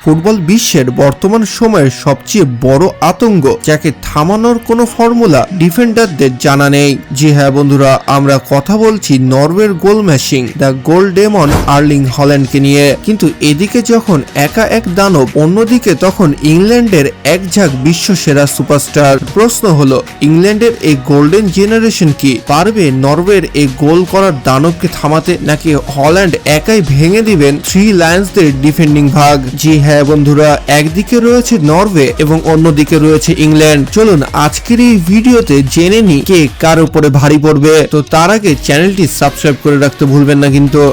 Football বিশ্বের বর্তমান সময়ের সবচেয়ে বড় আতঙ্ক, যাকে থামানোর কোনো ফর্মুলা ডিফেন্ডারদের জানা নেই। জি হ্যাঁ বন্ধুরা, আমরা কথা বলছি নরওয়ের গোল ম্যাশিং দ্য গোল ডেমন আর্লিং হল্যান্ডকে নিয়ে। কিন্তু এদিকে যখন একা এক দানব, অন্যদিকে তখন ইংল্যান্ডের এক ঝাঁক বিশ্বসেরা সুপারস্টার। প্রশ্ন হলো, ইংল্যান্ডের এই গোল্ডেন জেনারেশন কি পারবে নরওয়ের এই গোল করার দানবকে থামাতে, নাকি হল্যান্ড একাই ভেঙে দিবেন থ্রি লায়ন্সদের ডিফেন্ডিং ভাগ? জি হ্যাঁ বন্ধুরা, একদিকে রয়েছে নরওয়ে এবং অন্যদিকে রয়েছে ইংল্যান্ড। চলুন আজকের এই ভিডিওতে জেনে নি কে কার উপরে ভারী পড়বে। তো তার আগে চ্যানেলটি সাবস্ক্রাইব করে রাখতে ভুলবেন না কিন্তু।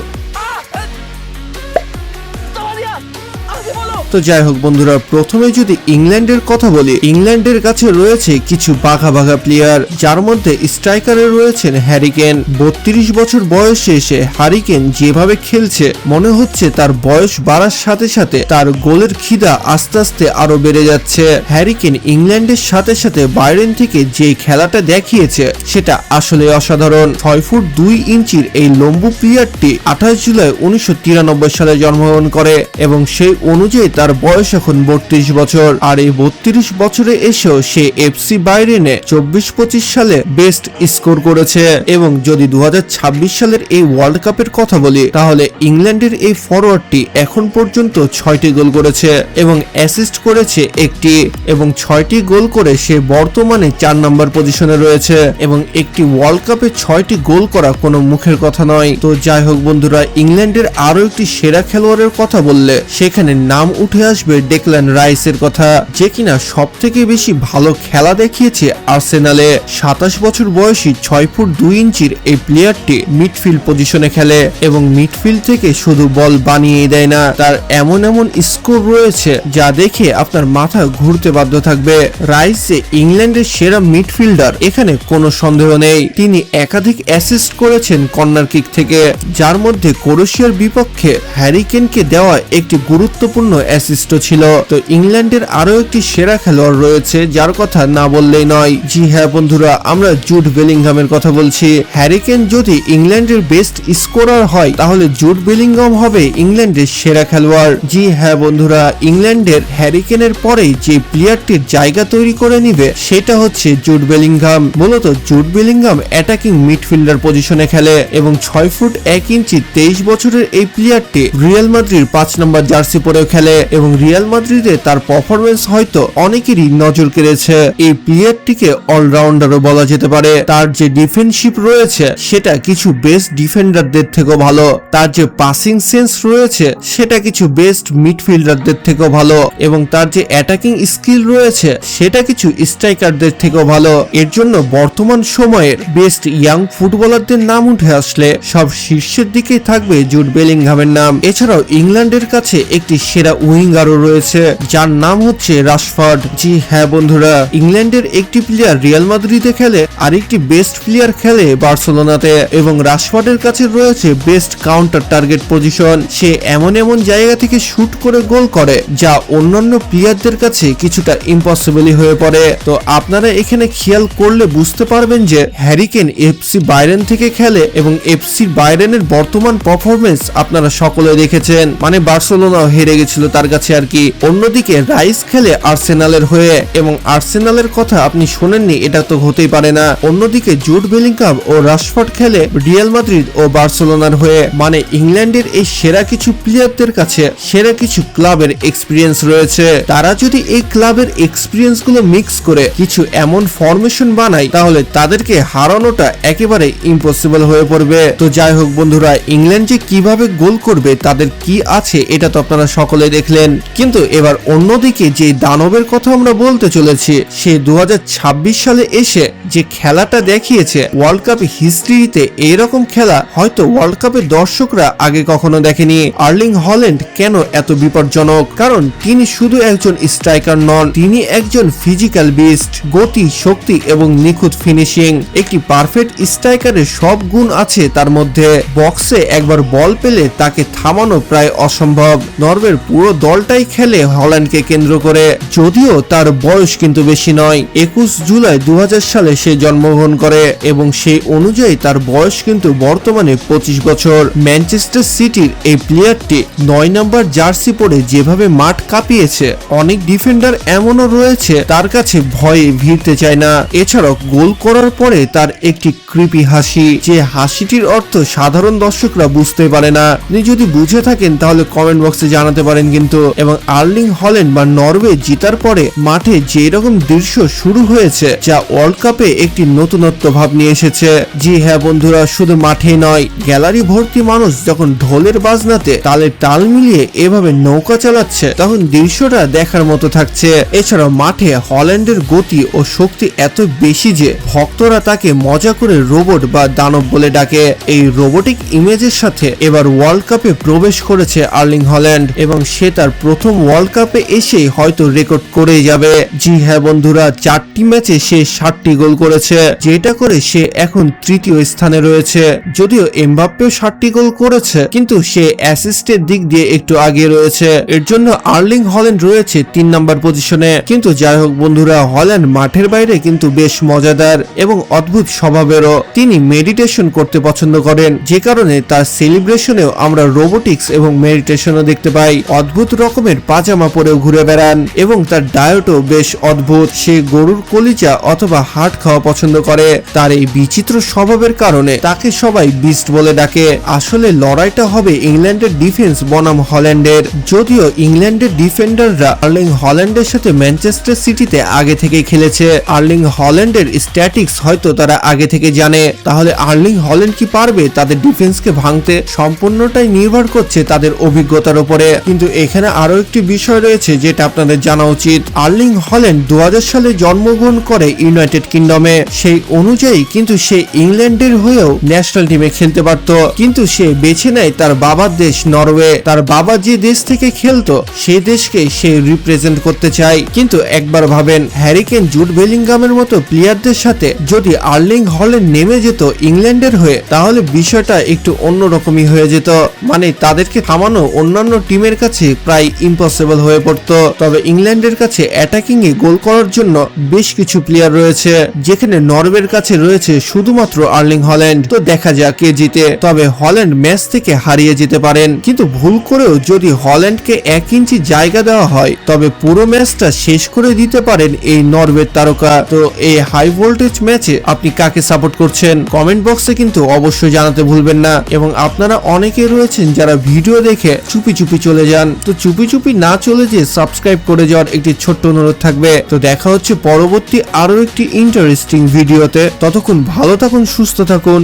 তো যাই হোক বন্ধুরা, প্রথমে যদি ইংল্যান্ডের কথা বলি, ইংল্যান্ডের কাছে রয়েছে কিছু বাঘা বাঘা প্লেয়ার, যার মধ্যে স্ট্রাইকারে রয়েছেন হ্যারি কেন। 32 বছর বয়সে এসে হ্যারি কেন যেভাবে খেলছে, মনে হচ্ছে তার বয়স বাড়ার সাথে সাথে তার গোলের খিদা আস্তে আস্তে আরো বেড়ে যাচ্ছে। হ্যারি কেন ইংল্যান্ডের সাথে সাথে বাইরেন থেকে যে খেলাটা দেখিয়েছে সেটা আসলে অসাধারণ। 6 ফুট 2 ইঞ্চির এই লম্বু প্লেয়ারটি 28 জুলাই 1993 সালে জন্মগ্রহণ করে এবং সেই অনুযায়ী তার বয়স এখন 32 বছর। আর এই 32 বছরে এসেও সে এফসি বাইরেনে 24-25 সালে বেস্ট স্কোর করেছে। এবং যদি 2026 সালের এই ওয়ার্ল্ড কাপের কথা বলি, তাহলে ইংল্যান্ডের এই ফরওয়ার্ডটি এখন পর্যন্ত 6টি গোল করেছে এবং অ্যাসিস্ট করেছে একটি, এবং 6টি গোল করে সে বর্তমানে 4 নম্বর পজিশনে রয়েছে। এবং একটি ওয়ার্ল্ড কাপে 6টি গোল করা কোনো মুখের কথা নয়। তো যাই হোক বন্ধুরা, ইংল্যান্ডের আরো একটি সেরা খেলোয়াড়ের কথা বললে সেখানে নাম উঠে আসবে ডেকল্যান রাইসের কথা, যে কিনা সব থেকে বেশি ভালো খেলা দেখিয়েছে আর্সেনালে। 27 বছর বয়সী 6 ফুট 2 ইঞ্চির এই প্লেয়ারটি মিডফিল্ড পজিশনে খেলে এবং মিডফিল্ড থেকে শুধু বল বানিয়ে দেয় না, তার এমন এমন স্কোর রয়েছে যা দেখে আপনার মাথা ঘুরতে বাধ্য থাকবে। রাইস যে ইংল্যান্ডের সেরা মিডফিল্ডার, এখানে কোনো সন্দেহ নেই। তিনি একাধিক অ্যাসিস্ট করেছেন কর্নার কিক থেকে, যার মধ্যে ক্রোয়েশিয়ার বিপক্ষে হ্যারি কেনকে দেওয়া একটি গুরুত্বপূর্ণ অ্যাসিস্ট ছিল। তো ইংল্যান্ডের আরো একটি সেরা খেলোয়াড় রয়েছে যার কথা না বললেই নয়। জি হ্যাঁ বন্ধুরা, আমরা জুড বেলিংহামের কথা বলছি। হ্যারি কেন যদি ইংল্যান্ডের বেস্ট স্কোরার হয়, তাহলে জুড বেলিংহাম হবে ইংল্যান্ডের সেরা খেলোয়াড়। জি হ্যাঁ বন্ধুরা, ইংল্যান্ডের হ্যারি কেনের পরেই যে প্লেয়ারটির জায়গা তৈরি করে নিবে সেটা হচ্ছে জুড বেলিংহাম। মূলত জুড বেলিংহাম অ্যাটাকিং মিডফিল্ডার পজিশনে খেলে এবং 6 ফুট 1 ইঞ্চি 23 বছরের এই প্লেয়ারটি রিয়াল মাদ্রিদ 5 নম্বর জার্সি পরেও খেলে এবং রিয়াল মাদ্রিদে তার পারফরমেন্স হয়তো অনেকেরই নজর কেড়েছে। এই প্লেয়ারটিকে অলরাউন্ডারও বলা যেতে পারে। তার যে ডিফেন্সিভ রয়েছে সেটা কিছু বেস্ট ডিফেন্ডারদের থেকেও ভালো, তার যে পাসিং সেন্স রয়েছে সেটা কিছু বেস্ট মিডফিল্ডারদের থেকেও ভালো, এবং তার যে অ্যাটাকিং স্কিল রয়েছে সেটা কিছু স্ট্রাইকারদের থেকেও ভালো। এর জন্য বর্তমান সময়ের বেস্ট ইয়াং ফুটবলারদের নাম উঠে আসলে সব শীর্ষের দিকেই থাকবে জুড বেলিংহামের নাম। এছাড়াও ইংল্যান্ডের কাছে একটি সেরা উইঙ্গারও রয়েছে যার নাম হচ্ছে রাশফোর্ড। জি হ্যাঁ বন্ধুরা, ইংল্যান্ডের একটি প্লেয়ার রিয়াল মাদ্রিদে খেলে, আরেকটি বেস্ট প্লেয়ার খেলে বার্সেলোনাতে, এবং রাশফোর্ডের কাছে রয়েছে বেস্ট কাউন্টার টার্গেট পজিশন। সে এমন এমন জায়গা থেকে শুট করে গোল করে যা অন্যান্য প্লেয়ারদের কাছে কিছুটা ইম্পসিবলই হয়ে পড়ে। তো আপনারা এখানে খেয়াল করলে বুঝতে পারবেন যে হ্যারি কেন এফসি বাইরেন থেকে খেলে এবং এফসি বাইরেনের বর্তমান পারফরমেন্স আপনারা সকলে দেখেছেন, মানে বার্সেলোনাও হেরে গেছিল তার কাছে আর কি। অন্যদিকে রাইস খেলে আর্সেনালের হয়ে, এবং আর্সেনালের কথা আপনি শোনেননি এটা তো হতেই পারে না। অন্যদিকে জুড বেলিংহাম ও রাশফোর্ড খেলে রিয়াল মাদ্রিদ ও বার্সেলোনার হয়ে। মানে ইংল্যান্ডের এই সেরা কিছু প্লেয়ারদের কাছে সেরা কিছু ক্লাবের এক্সপিরিয়েন্স রয়েছে। তারা যদি এই ক্লাবের এক্সপিরিয়েন্স গুলো মিক্স করে কিছু এমন ফরমেশন বানায়, তাহলে তাদেরকে হারানোটা একেবারে ইম্পসিবল হয়ে পড়বে। তো যাই হোক বন্ধুরা, ইংল্যান্ড যে কিভাবে গোল করবে, তাদের কি আছে এটা তো আপনারা সকলে দেখলেন। কিন্তু এবার অন্যদিকে যে দানবের কথা আমরা বলতে চলেছি, সে 2026 সালে এসে যে খেলাটা দেখিয়েছে, ওয়ার্ল্ড কাপ হিস্ট্রিতে এরকম খেলা হয়তো ওয়ার্ল্ড কাপের দর্শকরা আগে কখনো দেখেনি। আর্লিং হল্যান্ড কেন এত বিপজ্জনক? কারণ তিনি শুধু একজন স্ট্রাইকার নন, তিনি একজন ফিজিক্যাল বিস্ট। গতি, শক্তি এবং নিখুঁত ফিনিশিং, একটি পারফেক্ট স্ট্রাইকারের সব গুণ আছে তার মধ্যে। বক্সে একবার বল পেলে তাকে থামানো প্রায় অসম্ভব। নরওয়ের পুরো দলটাই খেলে হল্যান্ডকে কেন্দ্র করে, যদিও তার বয়স কিন্তু বেশি নয়। 21 জুলাই 2000 সালে সে জন্মগ্রহণ করে এবং সেই অনুযায়ী তার বয়স কিন্তু বর্তমানে 25 বছর। ম্যানচেস্টার সিটির এই প্লেয়ারটি 9 নম্বর জার্সি পরে যেভাবে মাঠ কাঁপিয়েছে, অনেক ডিফেন্ডার এমনও রয়েছে তার কাছে ভয়ে ভিড়তে চায় না। এছাড়াও গোল করার পরে তার একটি কৃপি হাসি, যে হাসিটির অর্থ সাধারণ দর্শকরা বুঝতে পারে না। আপনি যদি বুঝে থাকেন তাহলে কমেন্ট বক্সে জানাতে পারেন কিন্তু। এবং আর্লিং হল্যান্ড বা নরওয়ে জিতার পরে মাঠে যে রকম দৃশ্য শুরু হয়েছে, যা ওয়ার্ল্ড কাপে একটি নতুনত্ব ভাব নিয়ে এসেছে। জি হ্যাঁ বন্ধুরা, শুধু মাঠে নয়, গ্যালারি ভর্তি মানুষ যখন ঢোলের বাজনাতে তালে তাল মিলিয়ে এভাবে নৌকা চালাচ্ছে, তখন দৃশ্যটা দেখার মতো থাকছে। এছাড়াও মাঠে হল্যান্ডের গতি ও শক্তি এত বেশি যে ভক্তরা তাকে মজা করে রোবট বা দানব বলে ডাকে। এই রোবোটিক ইমেজের সাথে এবার ওয়ার্ল্ড কাপে প্রবেশ করেছে আর্লিং হল্যান্ড এবং সে তার প্রথম ওয়ার্ল্ড কাপে এসেই হয়তো রেকর্ড করেই যাবে। জি হ্যাঁ বন্ধুরা, 4টি ম্যাচে সে 60টি গোল করেছে, যেটা করে সে এখন তৃতীয় স্থানে রয়েছে। যদিও এমবাপ্পেও 60টি গোল করেছে, কিন্তু সে অ্যাসিস্টের দিক দিয়ে একটু আগে রয়েছে। এর জন্য আর্লিং হল্যান্ড রয়েছে 3 নম্বর পজিশনে। কিন্তু যাই হোক বন্ধুরা, হল্যান্ড মাঠের বাইরে কিন্তু বেশ মজাদার এবং অদ্ভুত স্বভাবেরও। তিনি মেডিটেশন করতে পছন্দ করেন, যে কারণে তার সেলিব্রেশনেও আমরা রোবোটিক্স এবং মেডিটেশনও দেখতে পাই। অদ্ভুত রকমের পাজামা পরেও ঘুরে বেড়ান এবং তার ডায়েটও বেশ অদ্ভুত। সে গরুর কলিজা অথবা হার্ট খাওয়া পছন্দ করে। তার এই বিচিত্র স্বভাবের কারণে তাকে সবাই বিস্ট বলে ডাকে। আসলে লড়াইটা হবে ইংল্যান্ডের ডিফেন্স বনাম হল্যান্ডের। যদিও ইংল্যান্ডের ডিফেন্ডাররা আর্লিং হল্যান্ডের সাথে ম্যানচেস্টার সিটিতে আগে থেকেই খেলেছে, আর্লিং হল্যান্ডের স্ট্যাটিক্স হয়তো তারা আগে থেকে জানে। তাহলে আর্লিং হল্যান্ড কি পারবে তাদের ডিফেন্সকে ভাঙতে? সম্পূর্ণটাই নির্ভর করছে তাদের অভিজ্ঞতার উপরে। কিন্তু এখানে আরো একটি বিষয় রয়েছে যেটা আপনাদের জানা উচিত। আর্লিং হল্যান্ড 2000 সালে জন্মগ্রহণ করে ইউনাইটেড কিংডমে। সেই অনুযায়ী কিন্তু সে ইংল্যান্ডের হয়েও ন্যাশনাল টিমে খেলতে পারত, কিন্তু সে বেছে নেয় তার বাবার দেশ নরওয়ে। তার বাবা যে দেশ থেকে খেলতো সেই দেশকে সে রিপ্রেজেন্ট করতে চায়। কিন্তু একবার ভাবেন, হ্যারি কেন, জুড বেলিংগামের মতো প্লেয়ারদের সাথে যদি আর্লিং হল্যান্ড নেমে যেত ইংল্যান্ডের হয়ে, তাহলে বিষয়টা একটু অন্যরকমই হয়ে যেত। মানে তাদেরকে থামানো অন্যান্য টিমের কাছে প্রায় ইম্পসিবল হয়ে পড়তো। তবে ইংল্যান্ডের কাছে অ্যাটাকিং এ গোল করার জন্য বেশ কিছু প্লেয়ার রয়েছে, যেখানে নরওয়ের কাছে রয়েছে শুধুমাত্র আর্লিং হল্যান্ড। তো দেখা যাক কে জিতে। তবে হল্যান্ড ম্যাচ থেকে হারিয়ে যেতে পারেন, কিন্তু ভুল করেও যদি হল্যান্ডকে 1 ইঞ্চি জায়গা দেওয়া হয়, তবে পুরো ম্যাচটা শেষ করে দিতে পারেন এই নরওয়ের তারকা। তো এই হাই ভোল্টেজ ম্যাচে আপনি কাকে সাপোর্ট করছেন কমেন্ট বক্সে কিন্তু অবশ্যই জানাতে ভুলবেন না। এবং আপনারা অনেকে রয়েছেন যারা ভিডিও দেখে চুপি চুপি চলে যান, তো চুপি চুপি না চলে যেয়ে সাবস্ক্রাইব করে যাওয়ার একটি ছোট্ট অনুরোধ থাকবে। তো দেখা হচ্ছে পরবর্তী আরো একটি ইন্টারেস্টিং ভিডিওতে। ততক্ষণ ভালো থাকুন, সুস্থ থাকুন,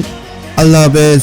আল্লাহ হাফেজ।